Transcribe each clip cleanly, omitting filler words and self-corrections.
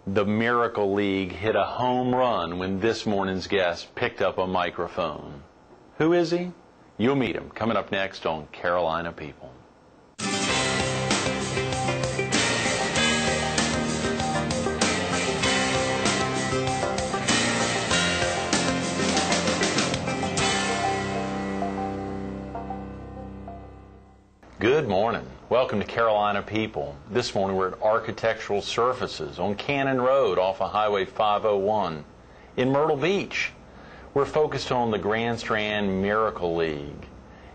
The Miracle League hit a home run when this morning's guest picked up a microphone. Who is he? You'll meet him coming up next on Carolina People. Good morning. Welcome to Carolina People. This morning we're at Architectural Surfaces on Cannon Road off of Highway 501 in Myrtle Beach. We're focused on the Grand Strand Miracle League,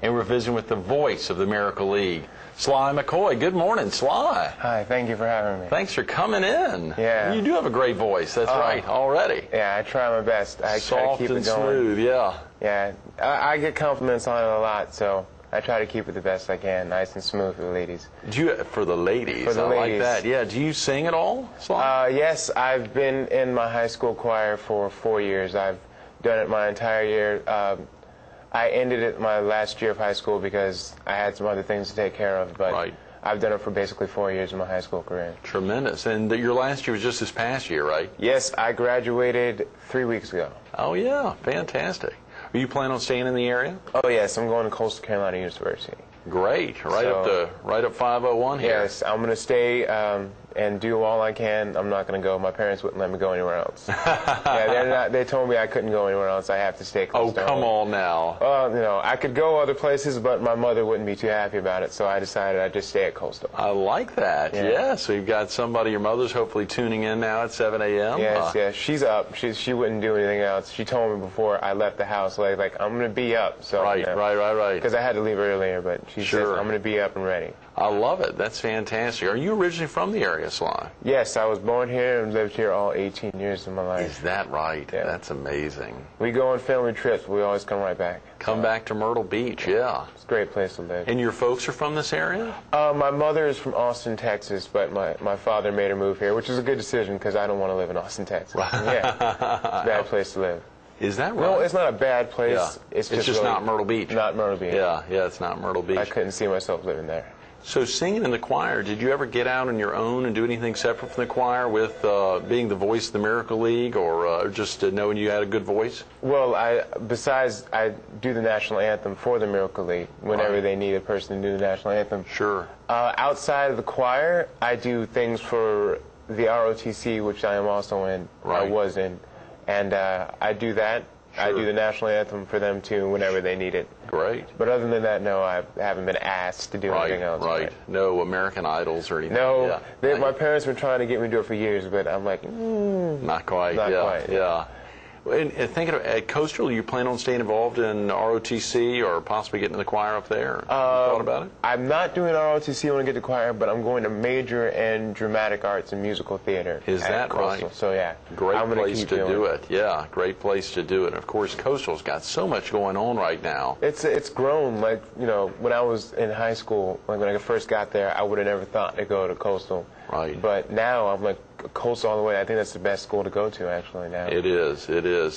and we're visiting with the voice of the Miracle League, Sly McCoy. Good morning, Sly. Hi, thank you for having me. Thanks for coming in. Yeah. You do have a great voice, that's right, already. Yeah, I try my best. I try to keep it going. Soft and smooth, yeah. Yeah, I get compliments on it a lot, so I try to keep it the best I can, nice and smooth for the ladies. For the ladies, For the ladies. Like that. Yeah, do you sing at all, Sly? Yes, I've been in my high school choir for 4 years. I've done it my entire year. I ended it my last year of high school because I had some other things to take care of, but right. I've done it for basically 4 years in my high school career. Tremendous. And your last year was just this past year, right? Yes, I graduated 3 weeks ago. Oh, yeah. Fantastic. Are you planning on staying in the area? Oh, yes. I'm going to Coastal Carolina University. Great. Right up 501 here. Yes, I'm going to stay and do all I can. I'm not going to go. My parents wouldn't let me go anywhere else. Yeah, they told me I couldn't go anywhere else. I have to stay close to home. Oh, come on now. Well, I could go other places, but my mother wouldn't be too happy about it, so I decided I'd just stay at Coastal. I like that. Yeah. So you've got somebody, your mother's hopefully tuning in now at 7 a.m. Yes, yes. She's up. She wouldn't do anything else. She told me before I left the house, like I'm going to be up. So, right. Because I had to leave earlier, but she said I'm going to be up and ready. I love it. That's fantastic. Are you originally from the area, Sly? Yes, I was born here and lived here all 18 years of my life. Is that right? Yeah. That's amazing. We go on family trips, but we always come right back. Come back to Myrtle Beach, yeah. It's a great place to live. And your folks are from this area? My mother is from Austin, Texas, but my father made her move here, which is a good decision because I don't want to live in Austin, Texas. Yeah, it's a bad place to live. Is that right? No, it's not a bad place. Yeah. It's just really not Myrtle Beach. Not Myrtle Beach. Yeah, it's not Myrtle Beach. I couldn't see myself living there. So singing in the choir, did you ever get out on your own and do anything separate from the choir with being the voice of the Miracle League, or just knowing you had a good voice? Well, besides I do the national anthem for the Miracle League whenever they need a person to do the national anthem. Sure. Outside of the choir, I do things for the ROTC, which I am also in. Right. I was in. And I do that. Sure. I do the national anthem for them, too, whenever they need it. Great. But other than that, no, I haven't been asked to do anything else. Right. No American Idols or anything. No. My parents were trying to get me to do it for years, but I'm like, not quite. Not quite. Yeah. And thinking of, at Coastal, you plan on staying involved in ROTC or possibly getting in the choir up there? You thought about it? I'm not doing ROTC when I get to choir, but I'm going to major in dramatic arts and musical theater. Is that Coastal. right? So, yeah. Great place to do it. Yeah, great place to do it. And of course, Coastal's got so much going on right now. It's grown. Like, when I was in high school, like when I first got there, I would have never thought to go to Coastal. Right. But now I'm like, Coastal all the way. I think that's the best school to go to, actually, now. It is.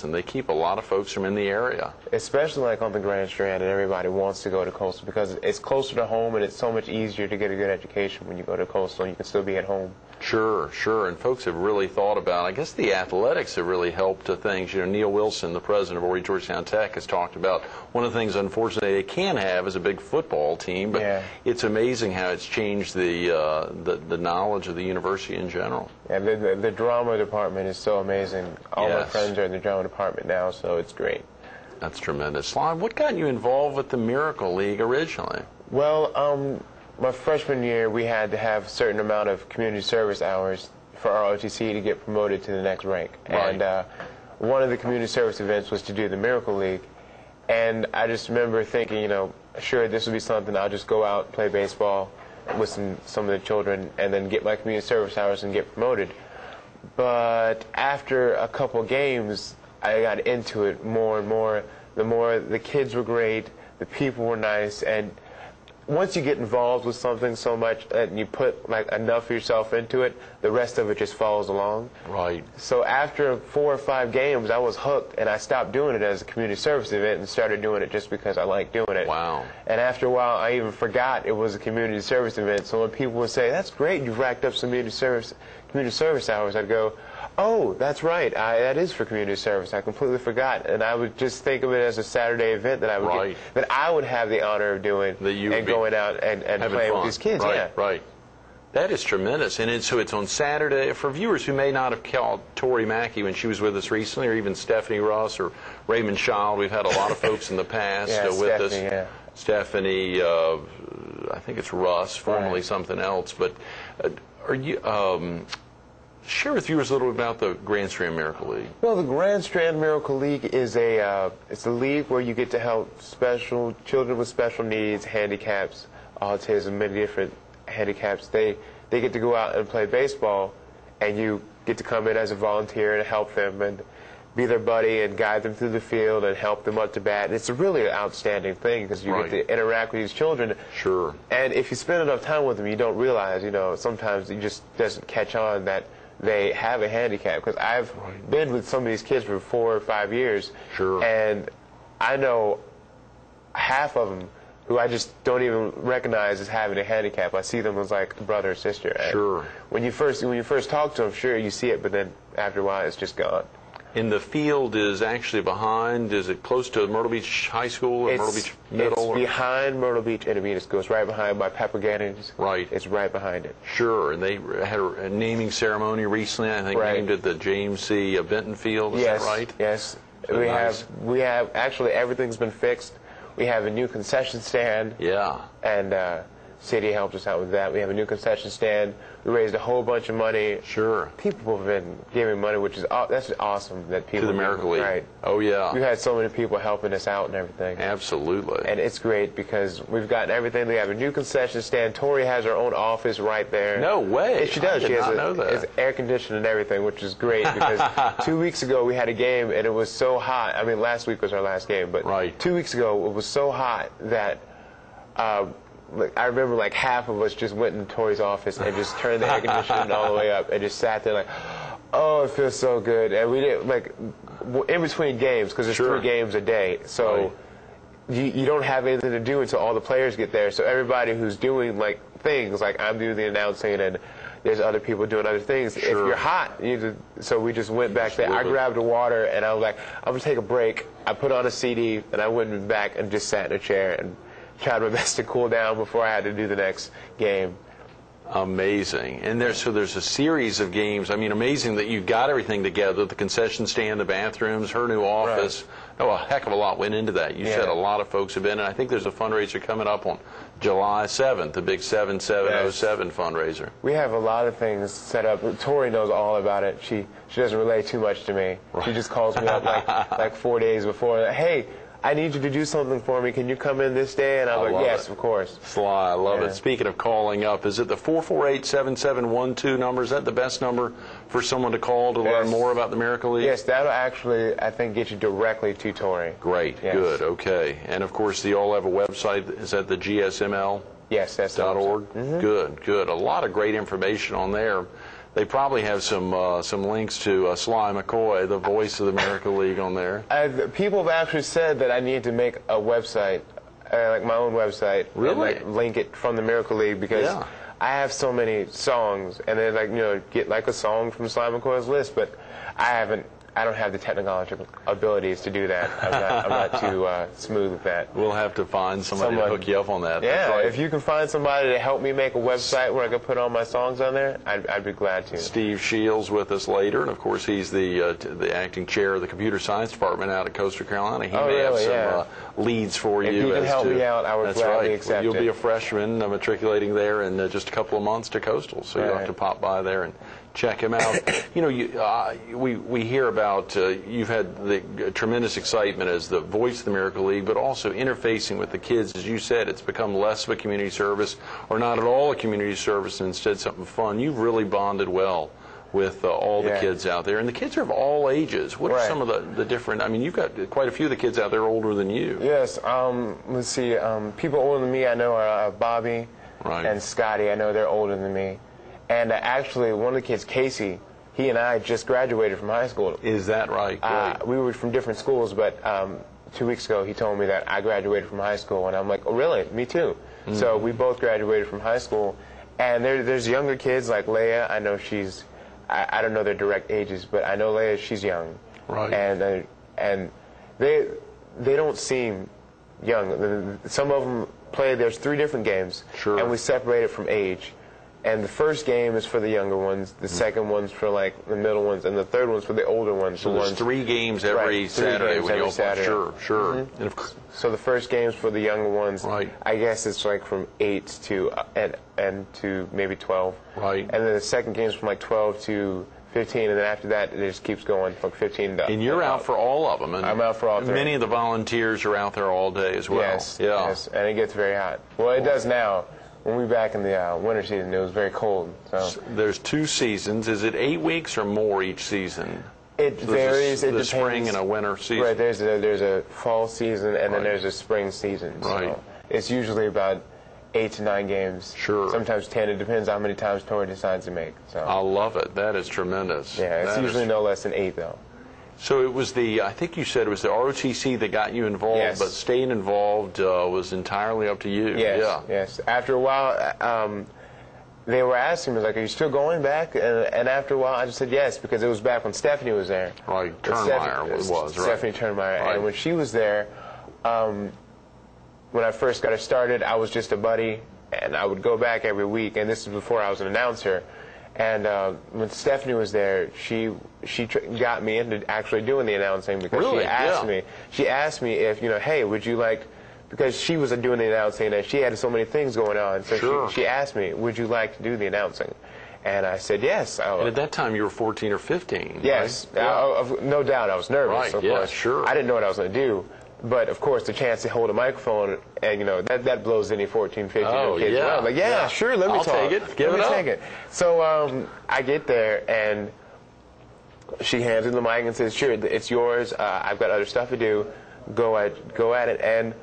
And they keep a lot of folks from in the area. Especially like on the Grand Strand, and everybody wants to go to Coastal because it's closer to home and it's so much easier to get a good education when you go to Coastal and you can still be at home. Sure. And folks have really thought about, I guess the athletics have really helped things. Neil Wilson, the president of Horry Georgetown Tech, has talked about one of the things, unfortunately, they can have is a big football team, but it's amazing how it's changed the knowledge of the university in general. Yeah, the drama department is so amazing. All my friends are in the drama department now, so it's great. That's tremendous. Sly, what got you involved with the Miracle League originally? Well, my freshman year, we had to have a certain amount of community service hours for our OTC to get promoted to the next rank. Right. And one of the community service events was to do the Miracle League. And I just remember thinking, sure, this would be something. I'll just go out and play baseball with some of the children and then get my community service hours and get promoted. But after a couple games, I got into it more and more. The more the kids were great, the people were nice, and once you get involved with something so much and you put like enough of yourself into it, the rest of it just follows along. Right. So after 4 or 5 games, I was hooked, and I stopped doing it as a community service event and started doing it just because I liked doing it. Wow. And after a while, I even forgot it was a community service event. So when people would say, "That's great, you've racked up some community service hours," I'd go, "Oh, that's right. That is for community service. I completely forgot." And I would just think of it as a Saturday event that I would Right. that I would have the honor of doing and going out and playing fun with these kids. Right, Yeah. right. That is tremendous. And so it's on Saturday. For viewers who may not have called Tori Mackey when she was with us recently, or even Stephanie Russ or Raymond Child, we've had a lot of folks in the past with us. Yeah. Stephanie, I think it's Russ, formerly something else. But are you... share with viewers a little bit about the Grand Strand Miracle League. Well, the Grand Strand Miracle League is it's a league where you get to help children with special needs, handicaps, autism, many different handicaps. They get to go out and play baseball, and you get to come in as a volunteer and help them and be their buddy and guide them through the field and help them up to bat. And it's a really outstanding thing because you get to interact with these children. Sure. And if you spend enough time with them, you don't realize, sometimes you just doesn't catch on that they have a handicap. Because I've been with some of these kids for 4 or 5 years. Sure. And I know half of them who I just don't even recognize as having a handicap. I see them as like a brother or sister. And sure. When you first talk to them, sure, you see it, but then after a while, it's just gone. And the field is actually behind, is it close to Myrtle Beach High School or Myrtle Beach Middle? It's behind Myrtle Beach Intermediate School. It's right behind by Pepper Gannon's. Right. It's right behind it. Sure, and they had a naming ceremony recently, I think, named it the James C. Benton Field, is that right? Yes. So we have, actually everything's been fixed. We have a new concession stand. Yeah. And city helped us out with that. We have a new concession stand. We raised a whole bunch of money. Sure. People have been giving money, that's awesome that people to the Miracle League. Right. Oh yeah. We've had so many people helping us out and everything. Absolutely. And it's great because we've gotten everything. We have a new concession stand. Tori has her own office right there. No way. Yes, she does. I did not know that. It's air conditioned and everything, which is great because 2 weeks ago we had a game and it was so hot. I mean, last week was our last game, but 2 weeks ago it was so hot that I remember like half of us just went in Tori's office and just turned the air conditioning all the way up and just sat there like, oh, it feels so good. And we didn't, like, in between games, because there's 3 games a day, so you don't have anything to do until all the players get there. So everybody who's doing like things, like I'm doing the announcing and there's other people doing other things. If you're hot, so we just went back there. I grabbed a water and I was like, I'm going to take a break. I put on a CD and I went back and just sat in a chair and tried my best to cool down before I had to do the next game. Amazing. And there's a series of games. I mean, amazing that you got everything together, the concession stand, the bathrooms, her new office. Right. Oh, a heck of a lot went into that. You said a lot of folks have been, and I think there's a fundraiser coming up on July 7th, the big 7707 fundraiser. We have a lot of things set up. Tori knows all about it. She doesn't relay too much to me. She just calls me up like 4 days before. Hey, I need you to do something for me. Can you come in this day? And I'm like, yes, of course. Sly, I love it. Speaking of calling up, is it the 448-7712 number? Is that the best number for someone to call to learn more about the Miracle League? Yes, that'll actually, I think, get you directly to Tori. Great, good, okay. And of course, they all have a website. Is that the GSML? Yes, that's .org? Good, good. A lot of great information on there. They probably have some links to Sly McCoy, the voice of the Miracle League, on there. People have actually said that I need to make a website, like my own website. Really? And, link it from the Miracle League because I have so many songs, and then get like a song from Sly McCoy's list, but I don't have the technological abilities to do that. I'm not too smooth with that. We'll have to find somebody to hook you up on that. Yeah, if you can find somebody to help me make a website where I can put all my songs on there, I'd be glad to. Steve Shields with us later, and of course he's the acting chair of the computer science department out at Coastal Carolina. He may have some leads for you. If you can help me out, I would gladly accept it. You'll be a freshman matriculating there in just a couple of months to Coastal, so you'll have to pop by there and check him out. We hear about you've had the tremendous excitement as the voice of the Miracle League, but also interfacing with the kids. As you said, it's become less of a community service, or not at all a community service, and instead something fun. You've really bonded well with all the Yeah. kids out there. And the kids are of all ages. What are Right. some of the different, I mean, you've got quite a few of the kids out there older than you. Yes. Let's see. People older than me I know are Bobby Right. and Scotty. I know they're older than me. And actually, one of the kids, Casey, he and I just graduated from high school. Is that right? Great. We were from different schools, but 2 weeks ago he told me that I graduated from high school, and I'm like, oh, really? Me too. Mm-hmm. So we both graduated from high school, and there's younger kids like Leia. I know she's, I don't know their direct ages, but I know Leia, she's young. Right. And they don't seem young. Some of them play. There's 3 different games, Sure. and we separate it from age. And the first game is for the younger ones, the second one's for like the middle ones, and the third one's for the older ones. So there's 3 games every Right, 3 Saturday games when you every all Saturday. Sure, sure. Mhm. And of, So the first game's for the younger ones. Right. I guess it's like from 8 to and to maybe 12. Right. And then the second game's from like 12 to 15, and then after that it just keeps going from 15 to. and you're out for all of them. And I'm out for all 3. Many of the volunteers are out there all day as well. Yes. Yeah. Yes. And it gets very hot. Well, it does now. When we were back in the winter season, it was very cold. So There's 2 seasons. Is it 8 weeks or more each season? it varies. It the depends. spring and a winter season. Right. There's a fall season, and Right. then there's a spring season. Right. So it's usually about 8 to 9 games. Sure. Sometimes 10. It depends how many times Tori decides to make. So I love it. That is tremendous. yeah, it's That usually is- no less than 8 though. So it was I think you said it was the ROTC that got you involved, Yes. but staying involved was entirely up to you. Yes. Yeah. Yes. After a while, they were asking me like, "Are you still going back?" And after a while, I just said yes because it was back when Stephanie was there. Right. When Turnmeyer was, right. Stephanie Turnmeyer. Right. And when she was there, when I first got her started, I was just a buddy, and I would go back every week. And this is before I was an announcer. And when Stephanie was there, she got me into actually doing the announcing because Really? she asked Yeah. me. She asked me if hey, would you like? Because she was doing the announcing and she had so many things going on. So Sure. she asked me, would you like to do the announcing? And I said yes. And at that time, you were 14 or 15. Yes, Right? Yeah. no doubt I was nervous. Right, Of yeah, course. sure. I didn't know what I was going to do, but of course the chance to hold a microphone and that blows any 14, 15 Oh, kids yeah. away. I'm like, yeah, sure, let me I'll talk. take it. Give let it me up. take it. So I get there and she hands me the mic and says, "Sure, it's yours. I've got other stuff to do. Go at it." And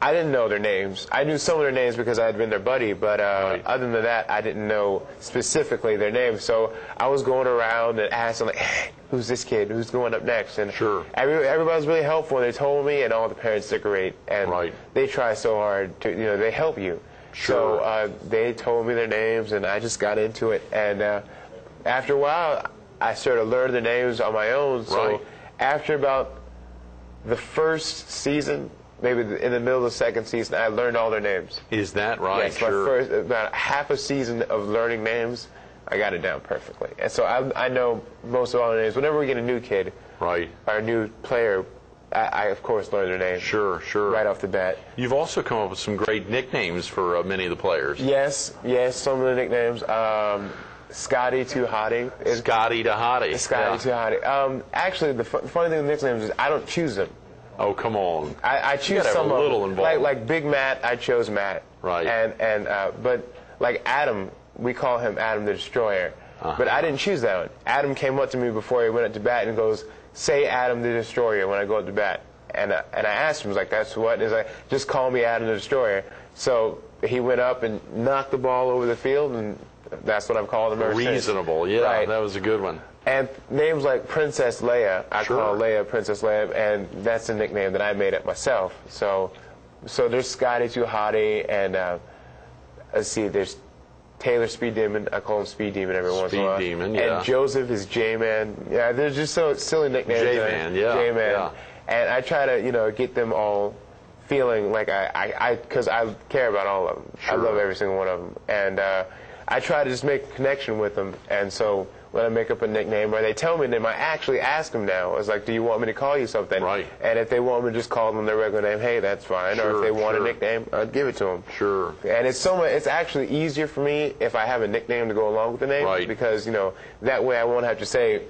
I didn't know their names. I knew some of their names because I had been their buddy, but other than that, I didn't know specifically their names. So I was going around and asking, like, "Hey, who's this kid? Who's going up next?" And Sure. everybody was really helpful. And they told me, and all the parents are great. And Right. they try so hard to, they help you. Sure. So they told me their names, and I just got into it. And after a while, I started learning the names on my own. So Right. after about the first season, maybe in the middle of the second season, I learned all their names. Is that right? Yes, Sure. my first, about half a season of learning names, I got it down perfectly. And so I know most of all their names. Whenever we get a new kid Right. or a new player, I of course learn their name Sure, sure. right off the bat. You've also come up with some great nicknames for many of the players. Yes, some of the nicknames. Scotty Too Hottie. Scotty to Hottie. Scotty Yeah. Too Hottie. Actually, the funny thing with nicknames is I don't choose them. Oh, come on. I choose gotta have some a of little them. involvement. Like Big Matt, I chose Matt. Right. But like Adam, we call him Adam the Destroyer. But I didn't choose that one. Adam came up to me before he went up to bat and goes, "Say Adam the Destroyer" when I go up to bat. And I asked him, I was like, "That's what?" He's like, "Just call me Adam the Destroyer." So he went up and knocked the ball over the field, and that's what I've called him ever since. Reasonable, yeah. Right. That was a good one. And names like Princess Leia, I Sure. call Leia Princess Leia, and that's a nickname that I made up myself. So there's Scotty Too Hottie, and let's see, there's Taylor Speed Demon. I call him Speed Demon every once in a while. Speed Demon, yeah. And Joseph is J-Man. Yeah, they're just so silly nicknames. J-Man, yeah, J-Man. yeah. And I try to, get them all feeling like because I care about all of them. I Sure. love every single one of them. And I try to just make a connection with them. And so when I make up a nickname, or they tell me, they might actually ask them now. It's like, "Do you want me to call you something?" Right. And if they want me to just call them their regular name, hey, that's fine. Or Sure, if they want sure. a nickname, I'd give it to them. Sure. And it's actually easier for me if I have a nickname to go along with the name. Right. Because, that way I won't have to say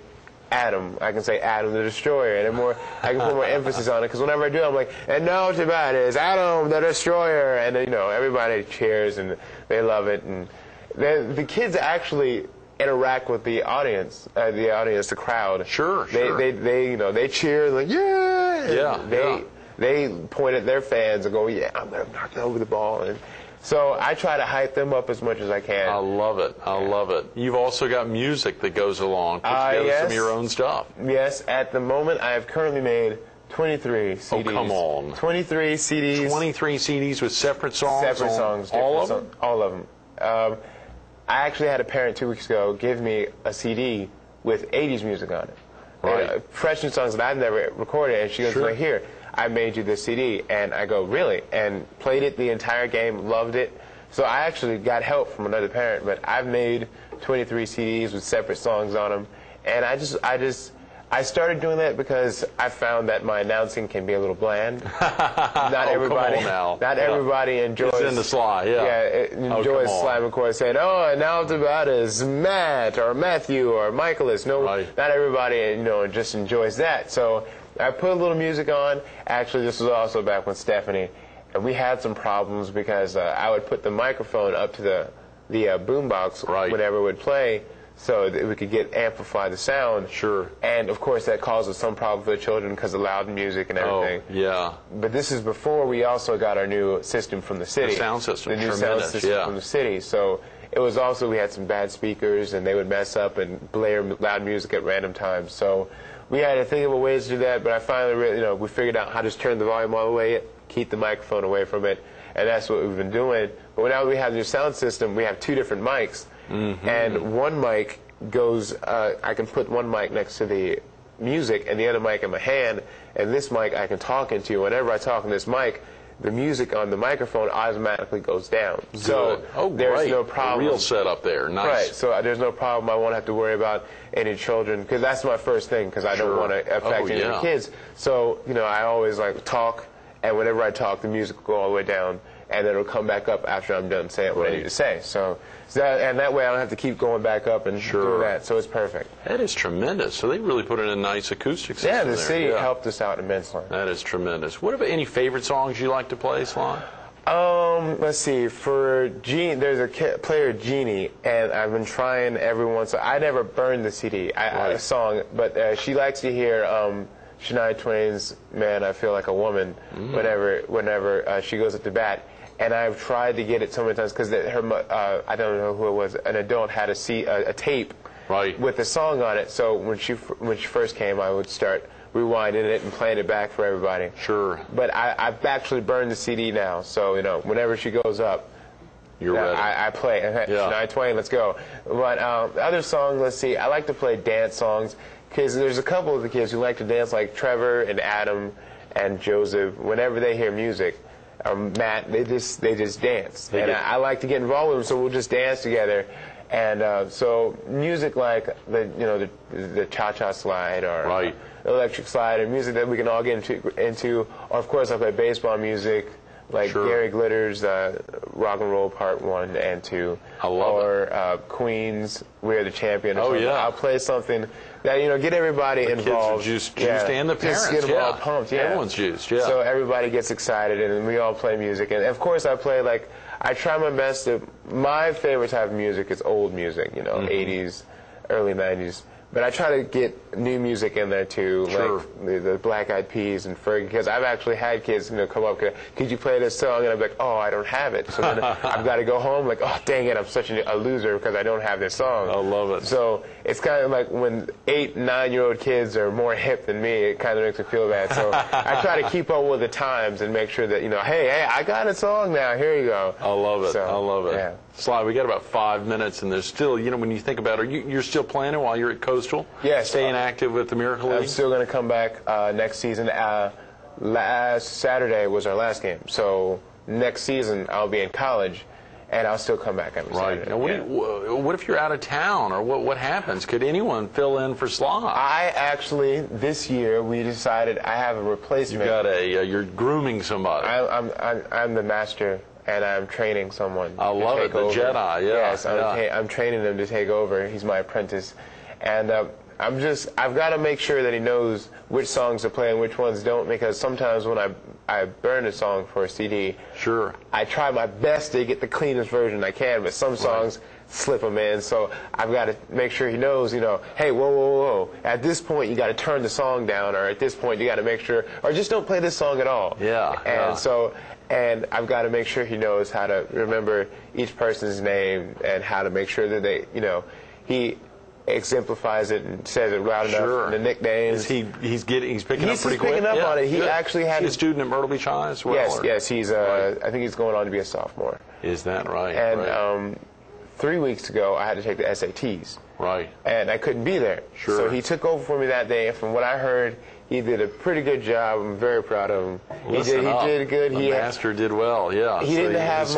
Adam. I can say Adam the Destroyer, and I can put more emphasis on it. Because whenever I do, I'm like, "And now to bat is Adam the Destroyer," and everybody cheers and they love it. And the kids actually interact with the audience, the crowd. Sure, They cheer, like, yeah! Yeah, They point at their fans and go, yeah, I'm going to knock over the ball. And so I try to hype them up as much as I can. I love it. I love it. You've also got music that goes along. Put together some of your own stuff. Yes. At the moment, I have currently made 23 CDs. Oh, come on. 23 CDs. 23 CDs with separate songs? Separate songs. All of them? All of them. I actually had a parent 2 weeks ago give me a CD with 80s music on it. Right. Fresh new songs that I've never recorded. And she goes, right here, I made you this CD. And I go, really? And played it the entire game, loved it. So I actually got help from another parent. But I've made 23 CDs with separate songs on them. And I started doing that because I found that my announcing can be a little bland. Not everybody enjoys. It's in the Sly, enjoys Sly McCoy saying, "Oh, and now it's about is Matt or Matthew or Michaelis." No, not everybody, just enjoys that. So I put a little music on. Actually, this was also back with Stephanie, and we had some problems because I would put the microphone up to the boombox whenever it would play, so that we could amplify the sound. Sure. And of course that causes some problem for the children because of loud music and everything. Oh, yeah. But this is before we also got our new system from the city. The sound system. The new sound system from the city. So it was also, we had some bad speakers and they would mess up and blare loud music at random times. So we had to think of ways to do that, but I finally we figured out how to just turn the volume all the way, keep the microphone away from it, and that's what we've been doing. But now we have the new sound system, we have 2 different mics. Mm-hmm. And one mic goes, I can put one mic next to the music and the other mic in my hand, and this mic I can talk into. Whenever I talk in this mic, the music on the microphone automatically goes down. Good. So there's no problem. A real setup there. Nice. Right, so there's no problem. I won't have to worry about any children, because that's my first thing, because I don't want to affect any of the kids. So, I always talk, and whenever I talk, the music will go all the way down, and then it'll come back up after I'm done saying what I need to say. So that way I don't have to keep going back up and do that. So it's perfect. That is tremendous. So they really put in a nice acoustic system. Yeah, the city helped us out immensely. That is tremendous. What about any favorite songs you like to play, Sly? Let's see. For Gene, there's a player, Jeannie, and I've been trying every once. I never burned the CD, a song, but she likes to hear Shania Twain's "Man, I Feel Like a Woman" whenever she goes up to bat. And I've tried to get it so many times because I don't know who it was, an adult had a tape with the song on it. So when she first came, I would start rewinding it and playing it back for everybody. Sure. But I've actually burned the CD now, so whenever she goes up, you're ready. I play. Shania Twain, let's go. But other songs, let's see. I like to play dance songs because there's a couple of the kids who like to dance, like Trevor and Adam and Joseph. Whenever they hear music, Matt, they just dance, and I like to get involved with them, so we'll just dance together. And so music like the cha-cha slide or electric slide, or music that we can all get into. Or of course I play baseball music, like Gary Glitter's Rock and Roll Part 1 and 2. I love it. Queen's We're the Champion. Oh yeah. I'll play something that get everybody involved. Kids are juiced, and the parents. Just get them all pumped. Yeah. Everyone's juiced. Yeah. So everybody gets excited, and we all play music. And of course, I try my best to. My favorite type of music is old music. 80s, early 90s. But I try to get new music in there too, like the Black Eyed Peas and Fergie, because I've actually had kids come up, could you play this song? And I'm like, oh, I don't have it. So then I've got to go home like, oh, dang it, I'm such a loser because I don't have this song. I love it. So it's kind of like when 8-, 9-year-old kids are more hip than me, it kind of makes me feel bad. So I try to keep up with the times and make sure that, hey, I got a song now, here you go. I love it. I love it. Yeah. Sly, we got about 5 minutes, and there's still, when you think about it, you're still planning while you're at Coastal? Yes. Staying active with the Miracle League? I'm still going to come back next season. Last Saturday was our last game. So next season I'll be in college, and I'll still come back every Saturday. Now, what if you're out of town, or what happens? Could anyone fill in for Sly? I actually, this year, we decided I have a replacement. You're grooming somebody. I'm the master. And I'm training someone. I love it, the Jedi, yeah. Yes, I'm training him to take over. He's my apprentice. And I've got to make sure that he knows which songs to play and which ones don't, because sometimes when I burn a song for a CD, I try my best to get the cleanest version I can, but some songs, slip him in. So I've got to make sure he knows, hey, whoa. At this point, you got to turn the song down, or at this point, you got to make sure, or just don't play this song at all. Yeah. And I've got to make sure he knows how to remember each person's name and how to make sure that they, he exemplifies it and says it loud enough. And the nicknames. He's picking up pretty quick. He's picking up on it. He actually had a student at Myrtle Beach High as well. Yes. He's I think he's going on to be a sophomore. Is that right? And 3 weeks ago, I had to take the SATs. Right. And I couldn't be there. Sure. So he took over for me that day. And from what I heard, he did a pretty good job. I'm very proud of him. He did good. The master did well. Yeah. He didn't have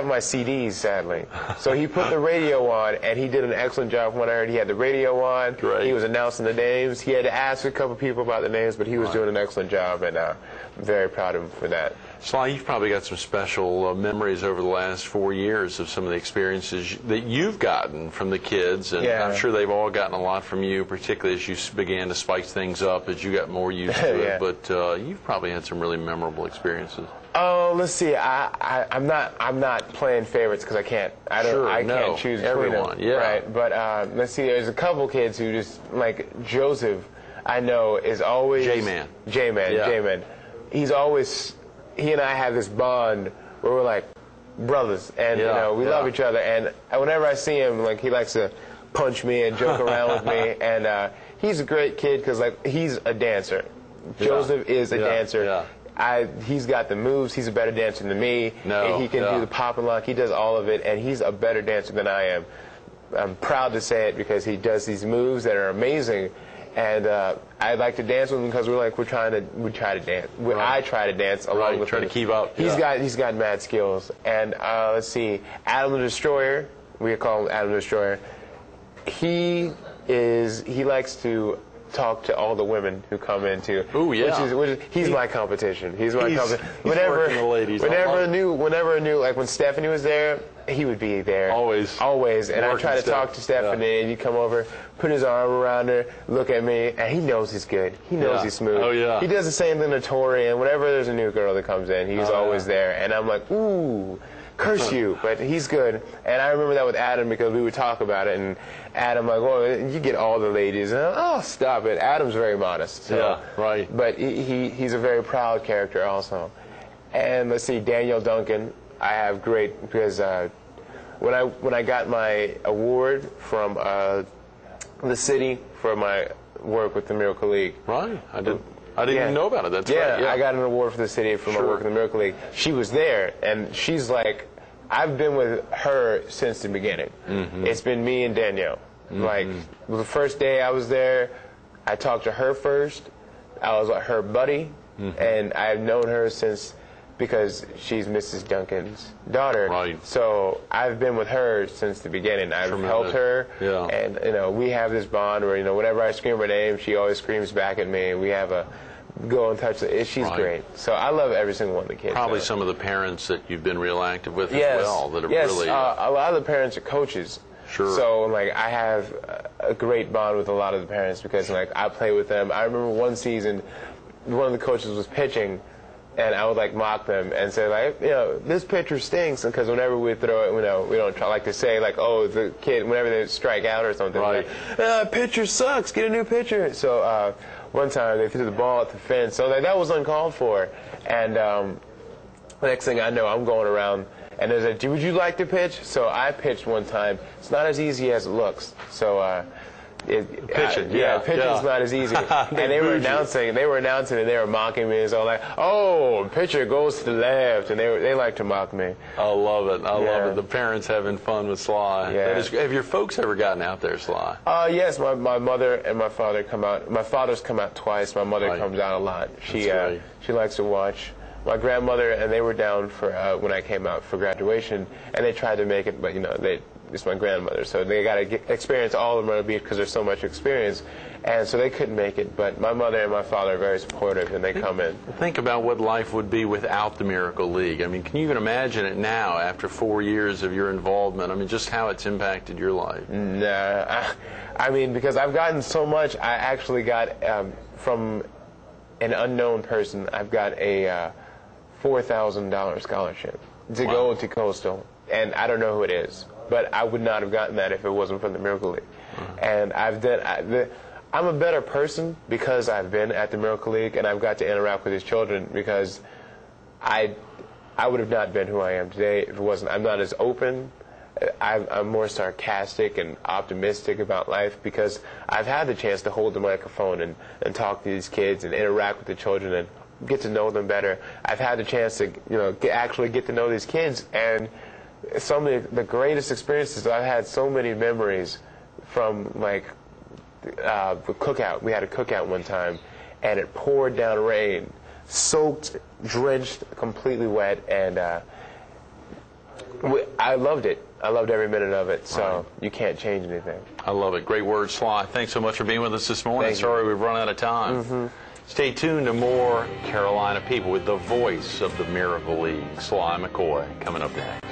my CDs, sadly. So he put the radio on, and he did an excellent job. From what I heard, he had the radio on. Great. He was announcing the names. He had to ask a couple people about the names, but he was doing an excellent job, and I'm very proud of him for that. Sly, you've probably got some special memories over the last 4 years of some of the experiences that you've gotten from the kids, and I'm sure they've all gotten a lot from you, particularly as you began to spice things up as you got more used to it. But you've probably had some really memorable experiences. Oh, let's see. I'm not playing favorites because I can't. I can't choose between everyone. them. Right. But let's see. There's a couple kids who just like Joseph. I know is always J-Man. J-Man. He's always. He and I have this bond where we're like brothers, and we love each other. And whenever I see him, like he likes to punch me and joke around with me. And he's a great kid because he's a dancer. Joseph is a dancer. He's got the moves. He's a better dancer than me. And he can do the pop and lock. He does all of it, and he's a better dancer than I am. I'm proud to say it because he does these moves that are amazing. And I like to dance with him because we try to dance. I try to dance along with him. Try to keep up. He's got mad skills. And let's see, Adam the Destroyer. We call him Adam the Destroyer. He likes to talk to all the women who come into. Ooh, yeah. He's my competition. He's my competition. Whenever a new, like when Stephanie was there, he would be there. Always. And I try to talk to Stephanie, and he'd come over, put his arm around her, look at me, and he knows he's good. He knows he's smooth. Oh, yeah. He does the same thing to Tori, and whenever there's a new girl that comes in, he's always there. And I'm like, ooh, curse you, but he's good. And I remember that with Adam because we would talk about it, and Adam like, well, you get all the ladies. And oh, stop it. Adam's very modest. So, But he's a very proud character also. And let's see, Daniel Duncan, I have great because when I got my award from the city for my work with the Miracle League. Right. I didn't even know about it. That's right. Yeah, I got an award for the city for my work in the Miracle League. She was there, and she's like, I've been with her since the beginning. It's been me and Danielle. Like, the first day I was there, I talked to her first. I was like her buddy, and I've known her since because she's Mrs. Duncan's daughter. Right. So I've been with her since the beginning. I've helped her, and we have this bond where whenever I scream her name, she always screams back at me, and we have a go and touch it. She's great. So I love every single one of the kids. Probably some of the parents that you've been real active with as well that have really. A lot of the parents are coaches. Sure. So I have a great bond with a lot of the parents because I play with them. I remember one season, one of the coaches was pitching, and I would mock them and say this pitcher stinks, because whenever we throw it, we don't like to say oh, the kid, whenever they strike out or something, pitcher sucks, get a new pitcher. So one time they threw the ball at the fence, so that was uncalled for, and the next thing I know, I'm going around. And there's would you like to pitch? So I pitched one time. It's not as easy as it looks. So pitching's not as easy. And they were announcing, and they were mocking me. So oh, pitcher goes to the left, and they like to mock me. I love it. I love it. The parents having fun with Sly. Yeah. Have your folks ever gotten out there, Sly? Yes, my mother and my father come out. My father's come out twice. My mother comes out a lot. She likes to watch. My grandmother and they were down for when I came out for graduation, and they tried to make it, but it's my grandmother, so they got to experience all of Myrtle Beach because there's so much experience, and so they couldn't make it. But my mother and my father are very supportive, and they come in. Think about what life would be without the Miracle League. I mean, can you even imagine it now after 4 years of your involvement? I mean, just how it's impacted your life. Nah, I mean, because I've gotten so much. I actually got from an unknown person. I've got a $4,000 scholarship to go to Coastal, and I don't know who it is. but I would not have gotten that if it wasn't for the Miracle League. And I'm a better person because I've been at the Miracle League and I've got to interact with these children, because I would have not been who I am today if it wasn't. I'm not as open. I'm more sarcastic and optimistic about life because I've had the chance to hold the microphone and talk to these kids and interact with the children and get to know them better. I've had the chance to actually get to know these kids, and some of the greatest experiences. I've had so many memories from the cookout. We had a cookout one time, and it poured down rain, soaked, drenched, completely wet, and I loved it. I loved every minute of it, so you can't change anything. I love it. Great words, Sly. Thanks so much for being with us this morning. Sorry we've run out of time. Stay tuned to more Carolina People with the voice of the Miracle League, Sly McCoy, coming up next.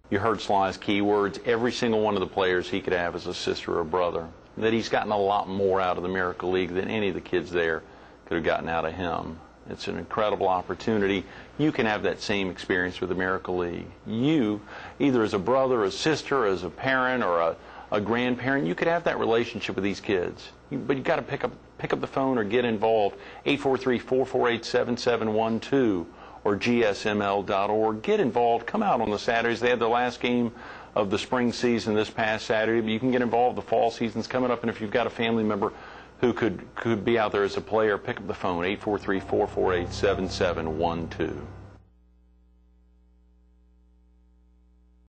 You heard Sly's key words. Every single one of the players he could have as a sister or brother. That he's gotten a lot more out of the Miracle League than any of the kids there could have gotten out of him. It's an incredible opportunity. You can have that same experience with the Miracle League. You, either as a brother, a sister, as a parent, or a grandparent, you could have that relationship with these kids. But you've got to pick up the phone or get involved. 843-448-7712 or gsml.org. Get involved. Come out on the Saturdays. They had the last game of the spring season this past Saturday, but you can get involved. The fall season's coming up, and if you've got a family member who could be out there as a player, pick up the phone, 843-448-7712.